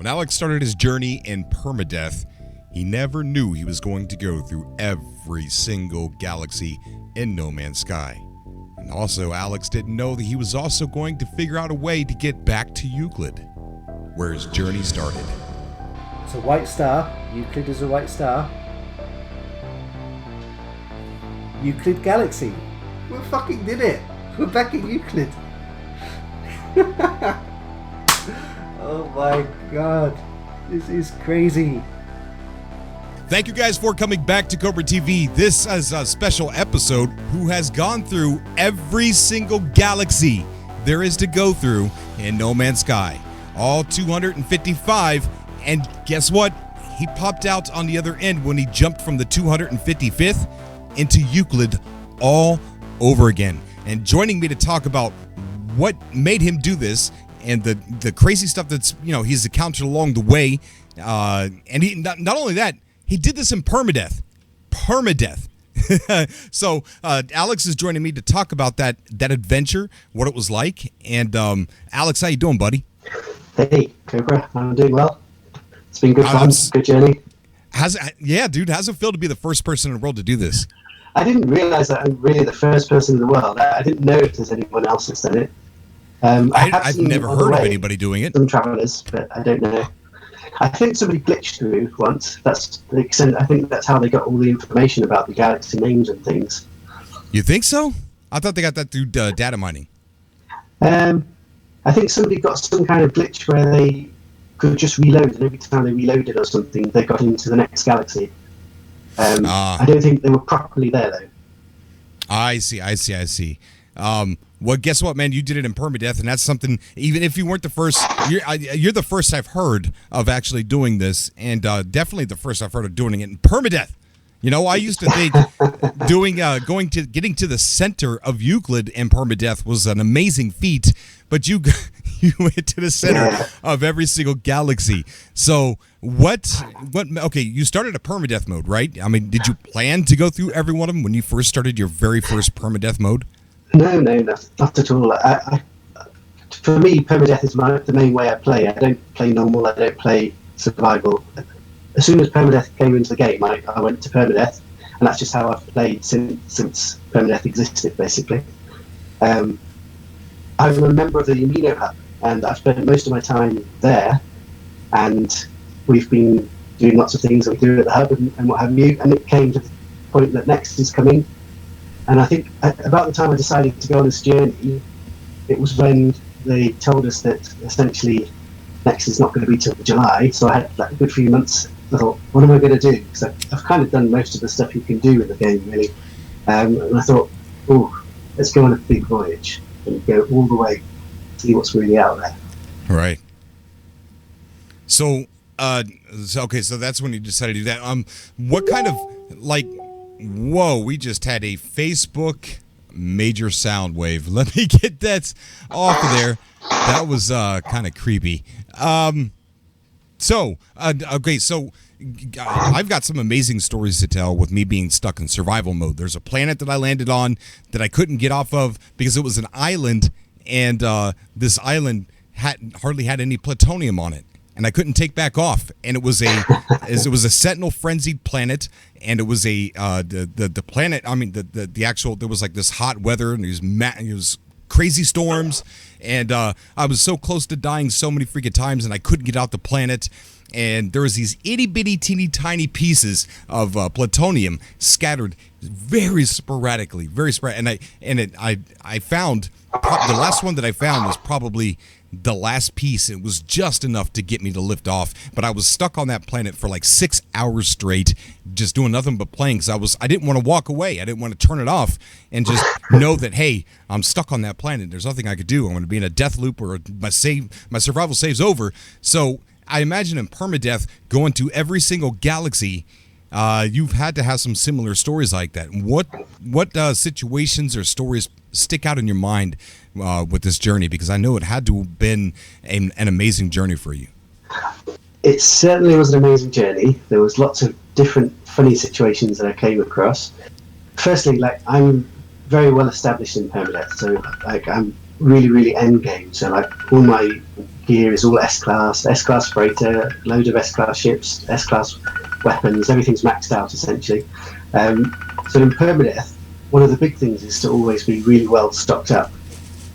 When Alex started his journey in permadeath, he never knew he was going to go through every single galaxy in No Man's Sky. And also, Alex didn't know that he was also going to figure out a way to get back to Euclid, where his journey started. It's a white star. Euclid is a white star. Euclid Galaxy. We fucking did it. We're back in Euclid. Oh my god. This is crazy. Thank you guys for coming back to Cobra TV. This is a special episode who has gone through every single galaxy there is to go through in No Man's Sky. All 255, and guess what? He popped out on the other end when he jumped from the 255th into Euclid all over again. And joining me to talk about what made him do this and the crazy stuff that's, he's encountered along the way. And he not only that, he did this in permadeath. So Alex is joining me to talk about that adventure, what it was like. And Alex, how you doing, buddy? Hey, Cobra, I'm doing well. It's been good fun, good journey. How's it feel to be the first person in the world to do this? I didn't realize that I'm really the first person in the world. I didn't know if there's anyone else that's done it. I've never heard of anybody doing it. Some travelers, but I don't know. I think somebody glitched through once. That's the extent. I think that's how they got all the information about the galaxy names and things. You think so? I thought they got that through data mining. I think somebody got some kind of glitch where they could just reload, and every time they reloaded or something, they got into the next galaxy. I don't think they were properly there, though. I see. Well, guess what, man? You did it in permadeath, and that's something, even if you weren't the first, you're the first I've heard of actually doing this, and definitely the first I've heard of doing it in permadeath. I used to think getting to the center of Euclid in permadeath was an amazing feat, but you went to the center of every single galaxy. So okay, you started a permadeath mode, right? I mean, did you plan to go through every one of them when you first started your very first permadeath mode? No, not at all. For me, permadeath is the main way I play. I don't play normal, I don't play survival. As soon as permadeath came into the game, I went to permadeath, and that's just how I've played since permadeath existed, basically. I'm a member of the Amino Hub, and I've spent most of my time there, and we've been doing lots of things that we do at the hub and what have you, and it came to the point that Next is coming. And I think about the time I decided to go on this journey, it was when they told us that essentially Next is not going to be till July. So I had a good few months. I thought, what am I going to do? Because I've kind of done most of the stuff you can do in the game, really. And I thought, let's go on a big voyage and go all the way, see what's really out there. Right. So that's when you decided to do that. What kind of, whoa, we just had a Facebook major sound wave. Let me get that off of there. That was kind of creepy. So I've got some amazing stories to tell with me being stuck in survival mode. There's a planet that I landed on that I couldn't get off of because it was an island, and this island hardly had any plutonium on it. And I couldn't take back off, and it was a sentinel frenzied planet, and it was the planet. I mean, the actual, there was like this hot weather, and it was crazy storms, and I was so close to dying so many freaking times, and I couldn't get out the planet. And there was these itty bitty teeny tiny pieces of plutonium scattered very sporadically, and I found the last one that I found was probably the last piece. It was just enough to get me to lift off, but I was stuck on that planet for like 6 hours straight, just doing nothing but playing, because I didn't want to walk away. I didn't want to turn it off and just know that, hey, I'm stuck on that planet. There's nothing I could do. I'm going to be in a death loop, or my survival save's over. So I imagine in permadeath, going to every single galaxy, you've had to have some similar stories like that. What situations or stories stick out in your mind with this journey? Because I know it had to have been an amazing journey for you. It certainly was an amazing journey. There was lots of different funny situations that I came across. Firstly, I'm very well established in permadeath, so I'm really, really end game. So all my gear is all S-Class freighter, load of S-Class ships, S-Class weapons, everything's maxed out essentially. So in permadeath, one of the big things is to always be really well stocked up.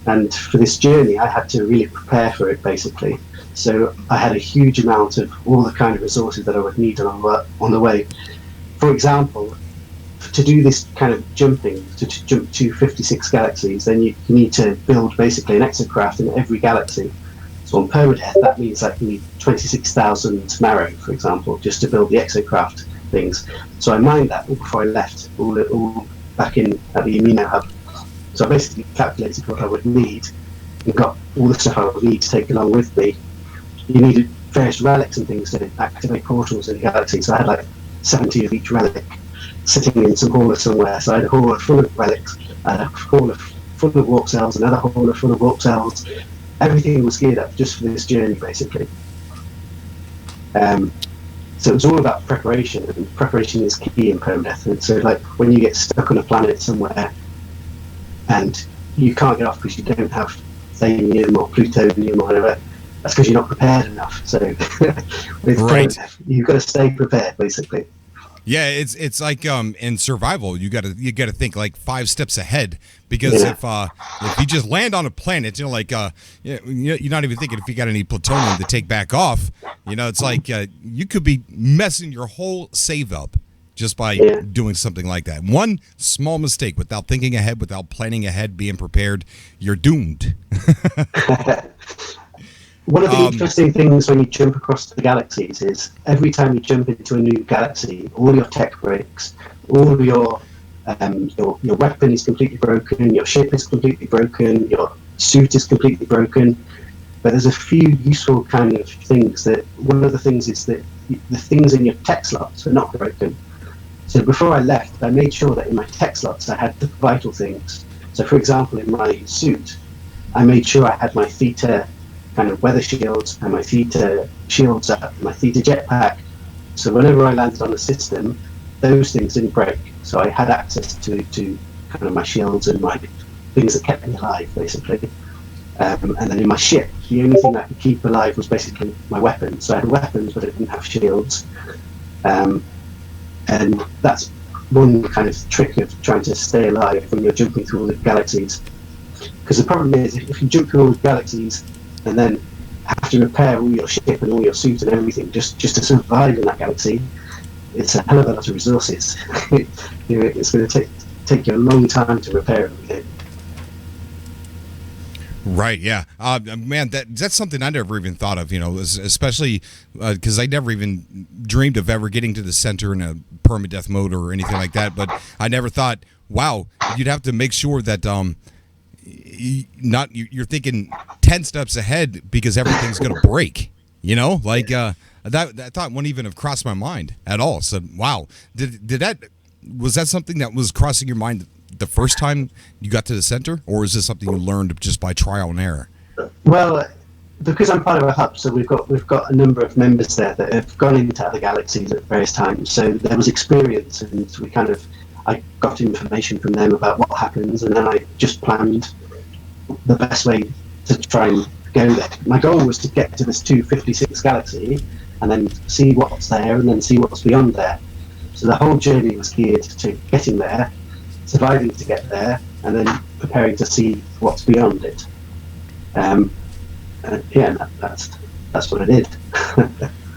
And for this journey, I had to really prepare for it, basically. So I had a huge amount of all the kind of resources that I would need on the way. For example, to do this kind of jumping, to jump to 56 galaxies, then you need to build basically an exocraft in every galaxy. So on permadeath, that means like you need 26,000 marrow, for example, just to build the exocraft things. So I mined that all before I left, all back in at the Amino Hub. So I basically calculated what I would need and got all the stuff I would need to take along with me. You needed various relics and things to activate portals in the galaxy. So I had like 70 of each relic sitting in some hauler somewhere. So I had a hauler full of relics, a hauler full of warp cells, another hauler full of warp cells. Everything was geared up just for this journey, basically. So it was all about preparation, and preparation is key in permadeath. And so, like, when you get stuck on a planet somewhere and you can't get off because you don't have thamium or plutonium or whatever, that's because you're not prepared enough. So with permadeath, you've got to stay prepared, basically. Yeah, it's like in survival, you gotta think like 5 steps ahead, because if you just land on a planet, you're not even thinking if you got any plutonium to take back off. It's like you could be messing your whole save up just by doing something like that. One small mistake without thinking ahead, without planning ahead, being prepared, you're doomed. One of the interesting things when you jump across the galaxies is every time you jump into a new galaxy, all your tech breaks, all of your weapon is completely broken, your ship is completely broken, your suit is completely broken. But there's a few useful kind of things. That one of the things is that the things in your tech slots are not broken. So before I left, I made sure that in my tech slots I had the vital things. So for example, in my suit, I made sure I had my theta kind of weather shields and my theta shields up, my theta jetpack. So whenever I landed on the system, those things didn't break. So I had access to kind of my shields and my things that kept me alive, basically. And then in my ship, the only thing I could keep alive was basically my weapons. So I had weapons, but I didn't have shields. And that's one kind of trick of trying to stay alive when you're jumping through all the galaxies. Because the problem is, if you jump through all the galaxies and then have to repair all your ship and all your suit and everything just to survive in that galaxy, it's a hell of a lot of resources. It's going to take you a long time to repair everything. Right, yeah. Man, that's something I never even thought of, especially because I never even dreamed of ever getting to the center in a permadeath mode or anything like that. But I never thought, wow, you'd have to make sure that you're thinking 10 steps ahead because everything's going to break, that thought wouldn't even have crossed my mind at all. So, wow. Was that something that was crossing your mind the first time you got to the center, or is this something you learned just by trial and error? Well, because I'm part of a hub, so we've got a number of members there that have gone into other galaxies at various times. So there was experience, and I got information from them about what happens, and then I just planned the best way to try and go there. My goal was to get to this 256 galaxy, and then see what's there, and then see what's beyond there. So the whole journey was geared to getting there, surviving to get there, and then preparing to see what's beyond it. That's what I did.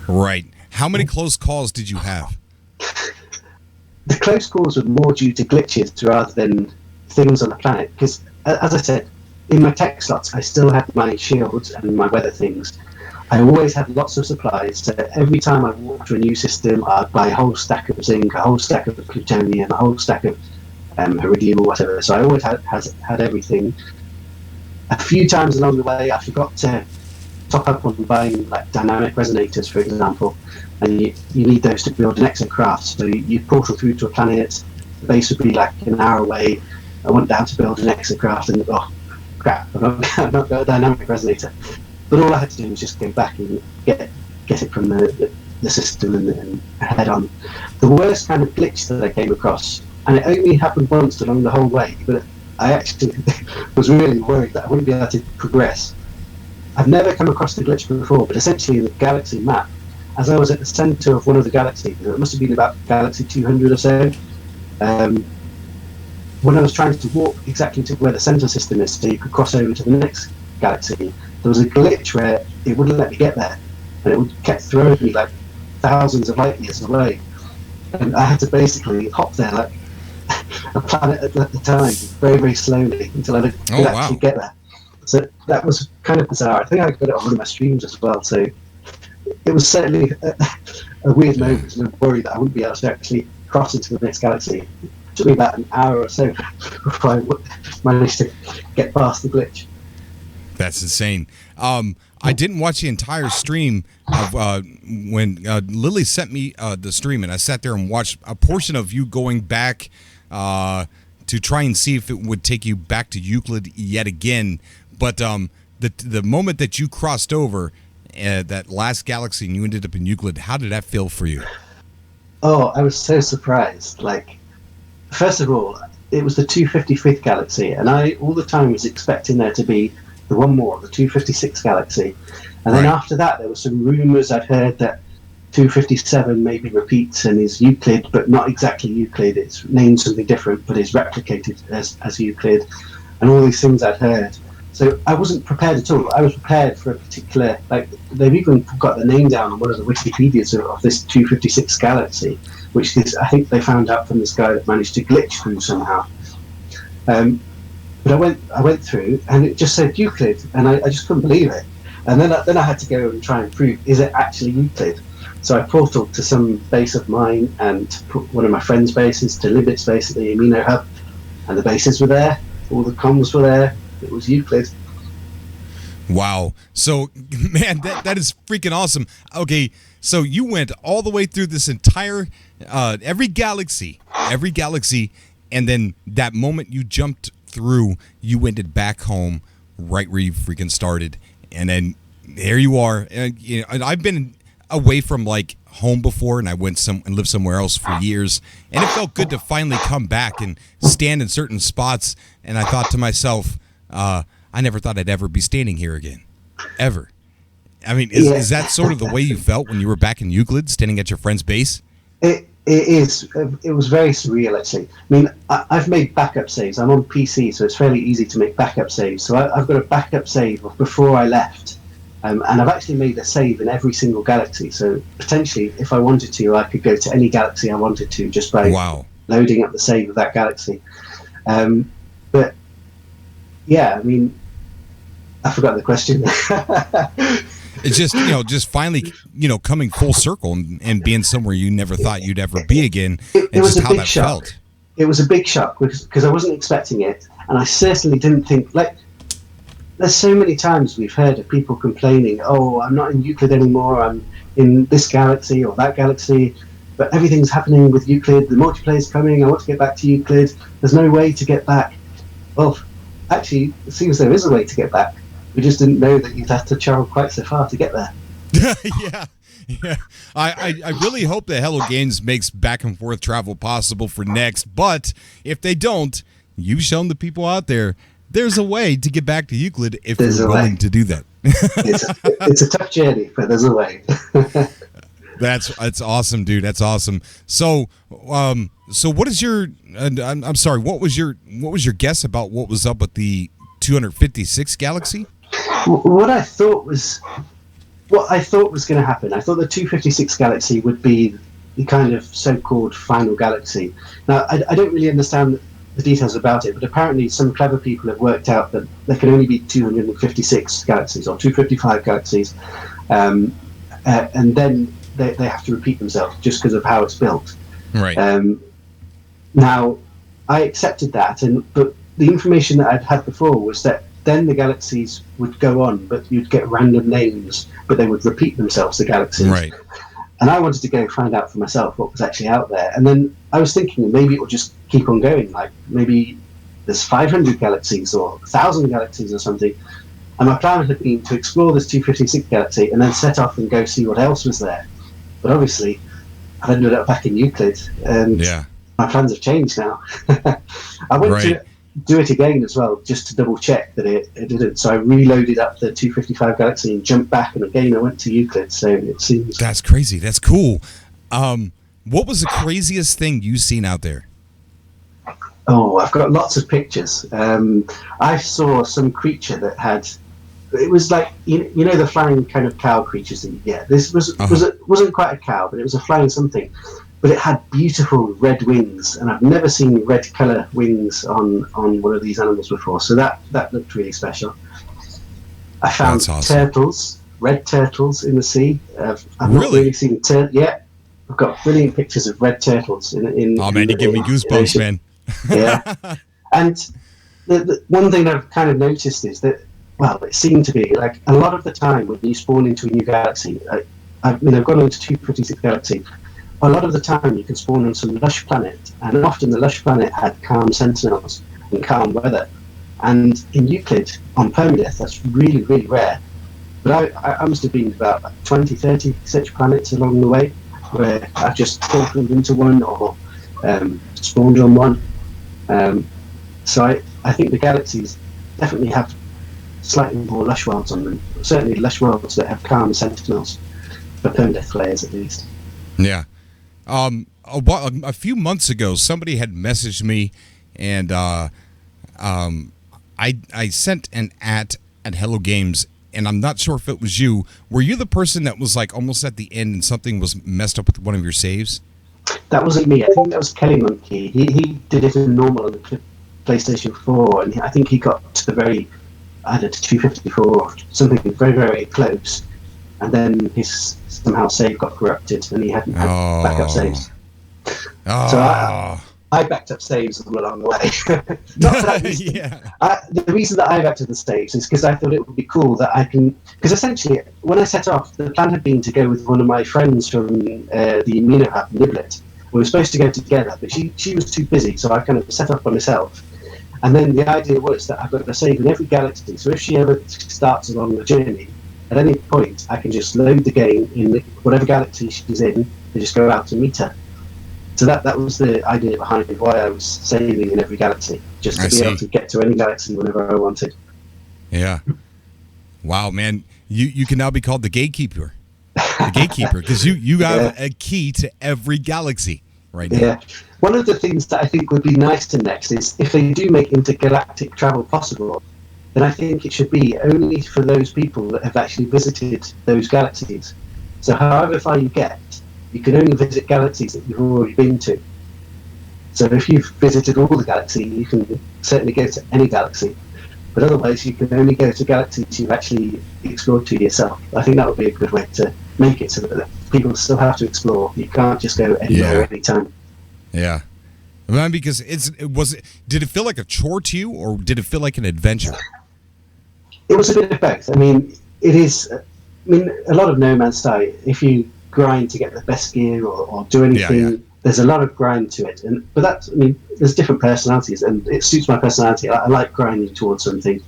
Right. How many close calls did you have? The close calls were more due to glitches rather than things on the planet. Because, as I said, in my tech slots, I still had my shields and my weather things. I always had lots of supplies, so every time I walked to a new system, I'd buy a whole stack of zinc, a whole stack of plutonium, a whole stack of iridium or whatever. So I always had everything. A few times along the way, I forgot to top up on buying like dynamic resonators, for example, and you need those to build an exocraft. So you portal through to a planet, the base would be like an hour away. I went down to build an exocraft, and oh crap, I've not got a dynamic resonator. But all I had to do was just go back and get it from the system and head on. The worst kind of glitch that I came across, and it only happened once along the whole way, but I actually was really worried that I wouldn't be able to progress. I've never come across the glitch before, but essentially in the Galaxy map, as I was at the centre of one of the galaxies, it must have been about Galaxy 200 or so, when I was trying to walk exactly to where the centre system is so you could cross over to the next galaxy, there was a glitch where it wouldn't let me get there, and it kept throwing me like thousands of light years away, and I had to basically hop there like a planet at the time, very, very slowly, until I could actually get there. So that was kind of bizarre. I think I got it on one of my streams as well, so it was certainly a weird moment, and a worry that I wouldn't be able to actually cross into the next galaxy. It took me about an hour or so before I managed to get past the glitch. That's insane. I didn't watch the entire stream of when Lily sent me the stream, and I sat there and watched a portion of you going back to try and see if it would take you back to Euclid yet again. But the moment that you crossed over that last galaxy and you ended up in Euclid, how did that feel for you? Oh, I was so surprised. Like, first of all, it was the 255th galaxy, and I all the time was expecting there to be the one more, the 256 galaxy. And then after that, there were some rumours I'd heard that 257 maybe repeats and is Euclid, but not exactly Euclid. It's named something different, but is replicated as Euclid, and all these things I'd heard. So I wasn't prepared at all. I was prepared for a particular, like, they've even got the name down on one of the Wikipedias of this 256 galaxy, which is, I think they found out from this guy that managed to glitch through somehow. But I went through, and it just said Euclid, and I just couldn't believe it. And then I had to go and try and prove, is it actually Euclid? So I portaled to some base of mine and put one of my friends' bases to Libet's base at the Amino Hub, and the bases were there, all the comms were there. It was Euclid. Wow. So, man, that is freaking awesome. Okay, so you went all the way through this entire, every galaxy, and then that moment you jumped through, you went back home right where you freaking started, and then there you are. And I've been away from like home before, and I went and lived somewhere else for years, and it felt good to finally come back and stand in certain spots. And I thought to myself, I never thought I'd ever be standing here again, ever. I mean, is that sort of the way you felt when you were back in Euclid, standing at your friend's base? It is. It was very surreal, actually. I mean, I've made backup saves. I'm on PC, so it's fairly easy to make backup saves. So I've got a backup save of before I left, and I've actually made a save in every single galaxy. So potentially, if I wanted to, I could go to any galaxy I wanted to just by loading up the save of that galaxy. But yeah, I mean, I forgot the question. It's just, just finally, coming full circle and being somewhere you never thought you'd ever be again. It was just a how big that shock. felt. It was a big shock because I wasn't expecting it, and I certainly didn't think, like, there's so many times we've heard of people complaining, oh, I'm not in Euclid anymore, I'm in this galaxy or that galaxy, but everything's happening with Euclid, the multiplayer's coming, I want to get back to Euclid, there's no way to get back. Well, actually, it seems there is a way to get back. We just didn't know that you'd have to travel quite so far to get there. Yeah. I really hope that Hello Games makes back and forth travel possible for next, but if they don't, you've shown the people out there there's a way to get back to Euclid if you're willing to do that. It's a tough journey, but there's a way. That's awesome, dude. That's awesome. So what is your? I'm sorry. What was your guess about what was up with the 256 Galaxy? What I thought was going to happen. I thought the 256 Galaxy would be the kind of so-called final galaxy. Now, I don't really understand the details about it, but apparently some clever people have worked out that there can only be 256 galaxies or 255 galaxies, and then they have to repeat themselves just because of how it's built. Right. Now, I accepted that, but the information that I'd had before was that then the galaxies would go on, but you'd get random names, but they would repeat themselves, the galaxies. Right. And I wanted to go find out for myself what was actually out there. And then I was thinking maybe it will just keep on going. Like maybe there's 500 galaxies or 1,000 galaxies or something. And my plan had been to explore this 256 galaxy and then set off and go see what else was there. But obviously, I've ended up back in Euclid, and my plans have changed now. I do it again as well, just to double check that it didn't. So I reloaded up the 255 Galaxy and jumped back, and again I went to Euclid. So it seems that's crazy. That's cool. What was the craziest thing you've seen out there? Oh, I've got lots of pictures. I saw some creature that had. It was like you know the flying kind of cow creatures that you get. This wasn't quite a cow, but it was a flying something. But it had beautiful red wings, and I've never seen red colour wings on one of these animals before. So that looked really special. I found turtles, red turtles in the sea. I've not really seen yeah. I've got brilliant pictures of red turtles in. Oh man, you give me goosebumps, man. Yeah, and the one thing I've kind of noticed is that, well, it seemed to be like a lot of the time when you spawn into a new galaxy. I've gone into 256 Galaxy. A lot of the time you can spawn on some lush planet, and often the lush planet had calm sentinels and calm weather. And in Euclid, on permadeath, that's really, really rare. But I must have been about 20, 30 such planets along the way, where I've just portaled into one or spawned on one. So I think the galaxies definitely have slightly more lush worlds on them. Certainly lush worlds that have calm sentinels, for permadeath players at least. Yeah. A few months ago, somebody had messaged me, and I sent an at Hello Games, and I'm not sure if it was you. Were you the person that was like almost at the end and something was messed up with one of your saves? That wasn't me. I think that was Kelly Monkey. He did it in normal on the PlayStation 4, and I think he got to the very, I don't know, 254 or something very, very close. And then his somehow save got corrupted, and he hadn't had backup saves. So I backed up saves all along the way. Not for that reason. Yeah. The reason that I backed up the saves is because I thought it would be cool that I can. Because essentially, when I set off, the plan had been to go with one of my friends from the Amino Hub, Niblet. We were supposed to go together, but she was too busy, so I kind of set off by myself. And then the idea was that I've got to save in every galaxy, so if she ever starts along the journey, at any point, I can just load the game in whatever galaxy she's in and just go out and meet her. So that was the idea behind why I was saving in every galaxy, just to be able to get to any galaxy whenever I wanted. Yeah. Wow, man. You can now be called the gatekeeper. The gatekeeper, because you have a key to every galaxy right now. Yeah. One of the things that I think would be nice to next is if they do make intergalactic travel possible, then I think it should be only for those people that have actually visited those galaxies. So however far you get, you can only visit galaxies that you've already been to. So if you've visited all the galaxies, you can certainly go to any galaxy. But otherwise, you can only go to galaxies you've actually explored to yourself. I think that would be a good way to make it so that people still have to explore. You can't just go anywhere anytime. Yeah. Because did it feel like a chore to you, or did it feel like an adventure? It was a bit of both. I mean, it is. I mean, a lot of No Man's Sky. If you grind to get the best gear or do anything, there's a lot of grind to it. But that's. I mean, there's different personalities, and it suits my personality. I like grinding towards something.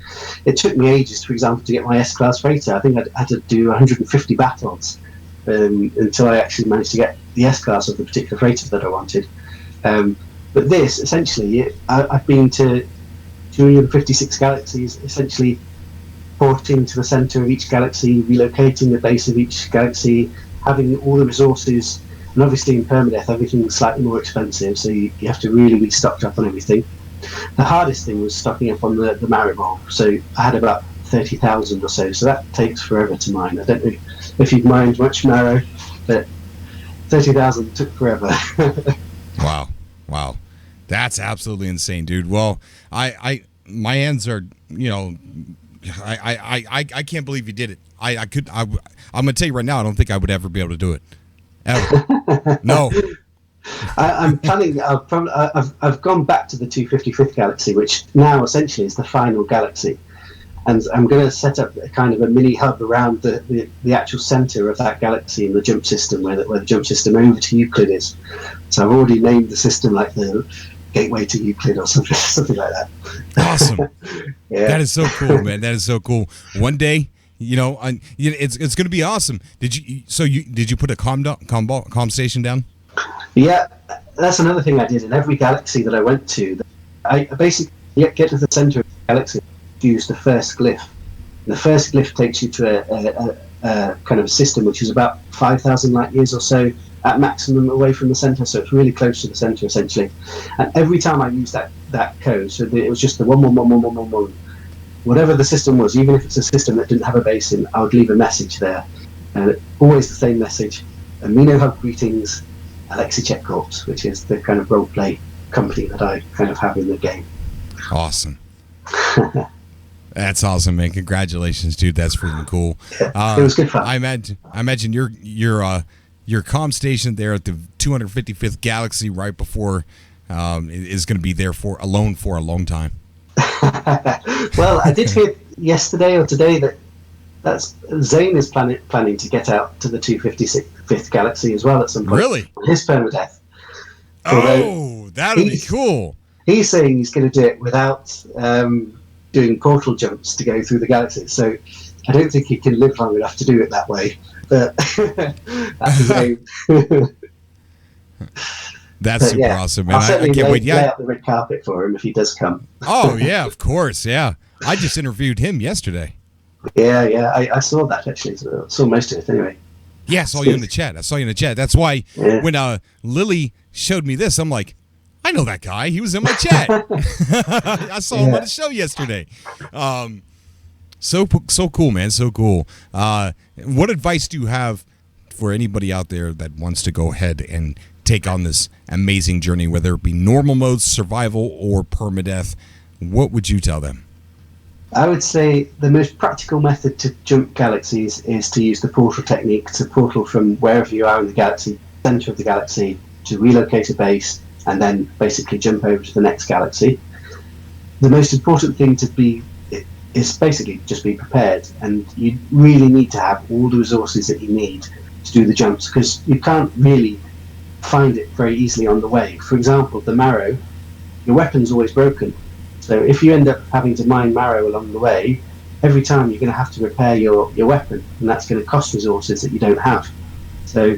It took me ages, for example, to get my S-Class freighter. I think I had to do 150 battles until I actually managed to get the S-Class of the particular freighter that I wanted. But this, essentially, I've been to 256 galaxies, essentially porting to the centre of each galaxy, relocating the base of each galaxy, having all the resources, and obviously in permadeath everything's slightly more expensive, so you have to really be stocked up on everything. The hardest thing was stocking up on the marrow ball, so I had about 30,000 or so that takes forever to mine. I don't know if you've mined much marrow, but 30,000 took forever. Wow. That's absolutely insane, dude. Well, my hands are, I can't believe you did it. I'm gonna tell you right now, I don't think I would ever be able to do it. Ever. No. I'm planning. I've gone back to the 255th galaxy, which now essentially is the final galaxy, and I'm going to set up a kind of a mini hub around the actual centre of that galaxy in the jump system, where the jump system over to Euclid is. So I've already named the system like the Gateway to Euclid or something like that. Awesome. Yeah. That is so cool, man. That is so cool. One day, it's going to be awesome. Did you put a comm station down? Yeah, that's another thing I did in every galaxy that I went to. I basically You get to the centre of the galaxy, use the first glyph. And the first glyph takes you to a kind of system which is about 5,000 light years or so at maximum away from the centre, so it's really close to the centre essentially. And every time I used that code, so it was just the 1111111, whatever the system was, even if it's a system that didn't have a base in, I would leave a message there. And always the same message: Amino Hub greetings, Alexi Check Corps, which is the kind of roleplay company that I kind of have in the game. Awesome. That's awesome, man. Congratulations, dude. That's freaking cool. Yeah, it was good fun. I imagine your comm station there at the 255th Galaxy right before is going to be there for a long time. Well, I did hear yesterday or today that's Zane is planning to get out to the 255th Galaxy as well at some point. Really? His permadeath. Oh, that'll be cool. He's saying he's going to do it without doing portal jumps to go through the galaxy. So I don't think he can live long enough to do it that way. But that's his aim. That's super awesome, man. I'll I can't wait. lay out the red carpet for him if he does come. Oh, yeah, of course. Yeah. I just interviewed him yesterday. Yeah. I saw that, actually. I saw most of it anyway. Yeah, I saw you in the chat. That's why when Lily showed me this, I'm like, I know that guy. He was in my chat. I saw him on the show yesterday. So cool, man. So cool. What advice do you have for anybody out there that wants to go ahead and take on this amazing journey, whether it be normal modes, survival, or permadeath? What would you tell them? I would say the most practical method to jump galaxies is to use the portal technique, to portal from wherever you are in the galaxy, center of the galaxy, to relocate a base, and then basically jump over to the next galaxy. The most important thing to be is basically just be prepared, and you really need to have all the resources that you need to do the jumps, because you can't really find it very easily on the way. For example, the marrow, your weapon's always broken. So if you end up having to mine marrow along the way, every time you're going to have to repair your weapon, and that's going to cost resources that you don't have. So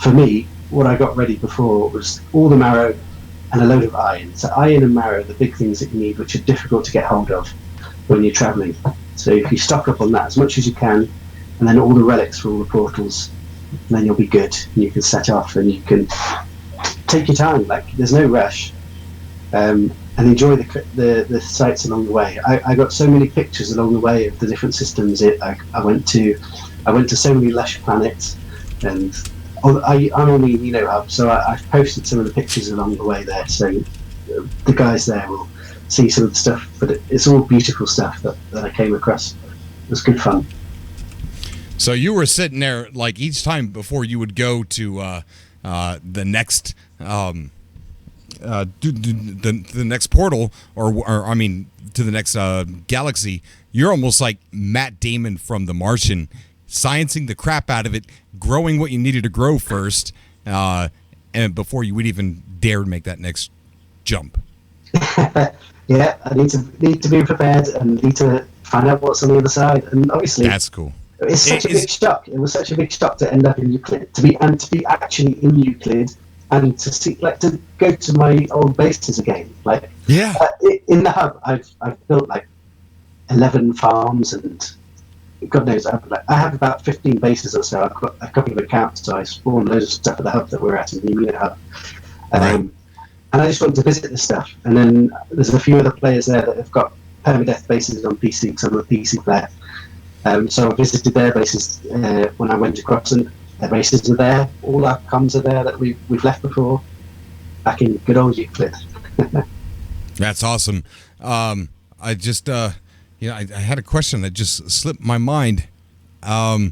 for me, what I got ready before was all the marrow and a load of iron. So iron and marrow are the big things that you need, which are difficult to get hold of when you're travelling. So if you stock up on that as much as you can, and then all the relics for all the portals, then you'll be good. And you can set off and you can take your time. Like, there's no rush, and enjoy the sights along the way. I got so many pictures along the way of the different systems. I went to so many lush planets, and I'm on the Hub, so I've posted some of the pictures along the way there. So the guys there will see some of the stuff, but it's all beautiful stuff that I came across. It was good fun. So you were sitting there, like, each time before you would go to the next the next portal, or I mean to the next galaxy, you're almost like Matt Damon from The Martian, sciencing the crap out of it, growing what you needed to grow first, and before you would even dare make that next jump. Yeah, I need to be prepared and need to find out what's on the other side. And obviously, that's cool. It's such a big shock. It was such a big shock to end up in EUCLID, to be actually in EUCLID, and to see, like, to go to my old bases again. Like, yeah, in the hub, I've built like 11 farms, and God knows, I have about 15 bases or so. I've got a couple of accounts, so I spawned loads of stuff at the hub that we're at in the Amino Hub. Right. And I just wanted to visit this stuff. And then there's a few other players there that have got permadeath bases on PC, because I'm a PC player. So I visited their bases when I went across, and their bases are there. All our comms are there that we've left before, back in good old EUCLID. That's awesome. I just, I had a question that just slipped my mind. But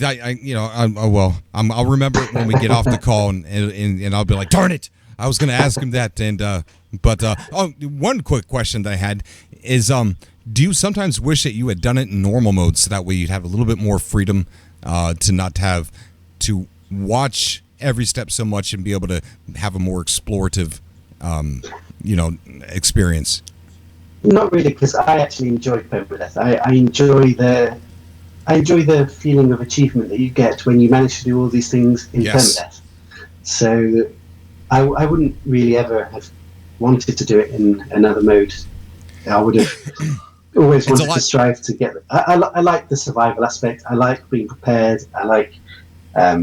I'll remember it when we get off the call, and I'll be like, darn it, I was going to ask him that. And one quick question that I had is, do you sometimes wish that you had done it in normal mode, so that way you'd have a little bit more freedom to not have to watch every step so much and be able to have a more explorative, experience? Not really, because I actually enjoy permadeath. I enjoy the feeling of achievement that you get when you manage to do all these things in permadeath. So I wouldn't really ever have wanted to do it in another mode. I would have always wanted to strive to get. I like the survival aspect. I like being prepared. I like, I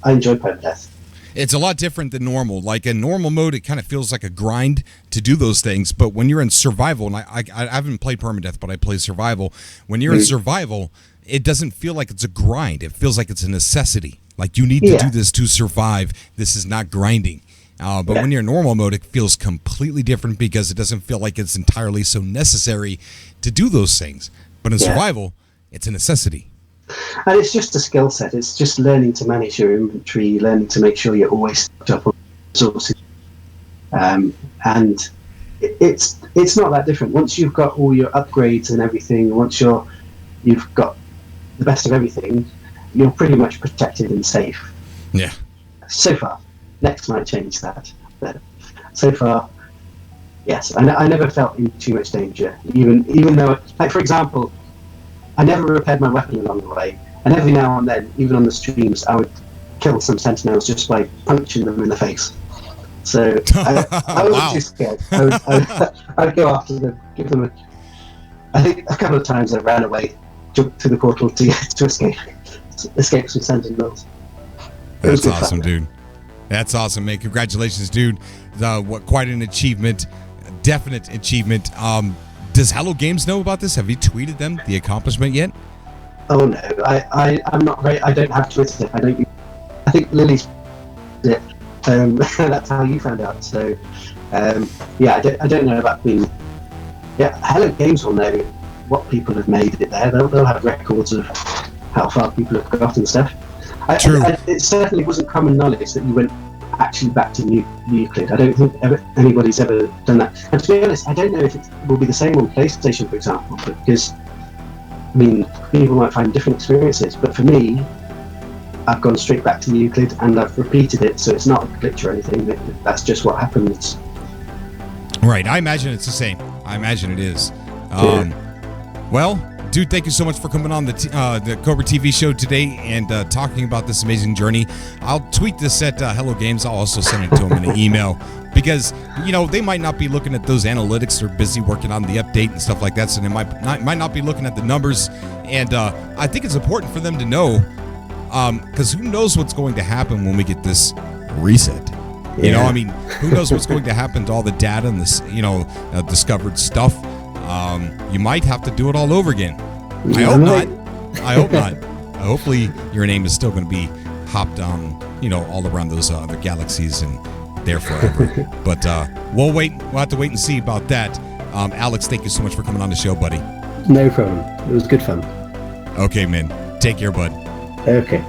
enjoy permadeath. It's a lot different than normal. Like in normal mode, it kind of feels like a grind to do those things. But when you're in survival, and I haven't played permadeath, but I play survival. When you're in survival, it doesn't feel like it's a grind. It feels like it's a necessity. Like you need to do this to survive. This is not grinding. But when you're in normal mode, it feels completely different because it doesn't feel like it's entirely so necessary to do those things. But in survival, it's a necessity. And it's just a skill set. It's just learning to manage your inventory, learning to make sure you're always stocked up on resources. And it's not that different. Once you've got all your upgrades and everything, once you've got the best of everything, you're pretty much protected and safe. Yeah. So far. Next might change that. But so far, yes, I never felt in too much danger. Even though, like for example, I never repaired my weapon along the way, and every now and then, even on the streams, I would kill some sentinels just by punching them in the face. So I was too scared. I'd go after them, give them I think a couple of times I ran away, jumped through the portal to escape some sentinels. That's awesome, dude. That's awesome, man. Congratulations, dude. Quite an achievement. Definite achievement. Does Hello Games know about this? Have you tweeted them the accomplishment yet? Oh no, I'm not very. I don't have Twitter. I think Lily's it. That's how you found out. So I don't know about being. Yeah, Hello Games will know what people have made it there. They'll have records of how far people have got and stuff. True. It certainly wasn't common knowledge that you went actually back to EUCLID. I don't think anybody's ever done that. And to be honest, I don't know if it will be the same on PlayStation, for example, because, I mean, people might find different experiences. But for me, I've gone straight back to EUCLID and I've repeated it, so it's not a glitch or anything. That's just what happens. Right. I imagine it's the same. I imagine it is. Well, dude, thank you so much for coming on the Cobra TV show today and talking about this amazing journey. I'll tweet this at Hello Games. I'll also send it to them in an email because, they might not be looking at those analytics. They're busy working on the update and stuff like that, so they might not be looking at the numbers. And I think it's important for them to know because who knows what's going to happen when we get this reset. Who knows what's going to happen to all the data and this, discovered stuff. You might have to do it all over again. I hope not. Hopefully your name is still going to be hopped on, all around those other galaxies and there forever. But we'll have to wait and see about that. Alex, thank you so much for coming on the show, buddy. No problem. It was good fun. Okay, man. Take care, bud. Okay.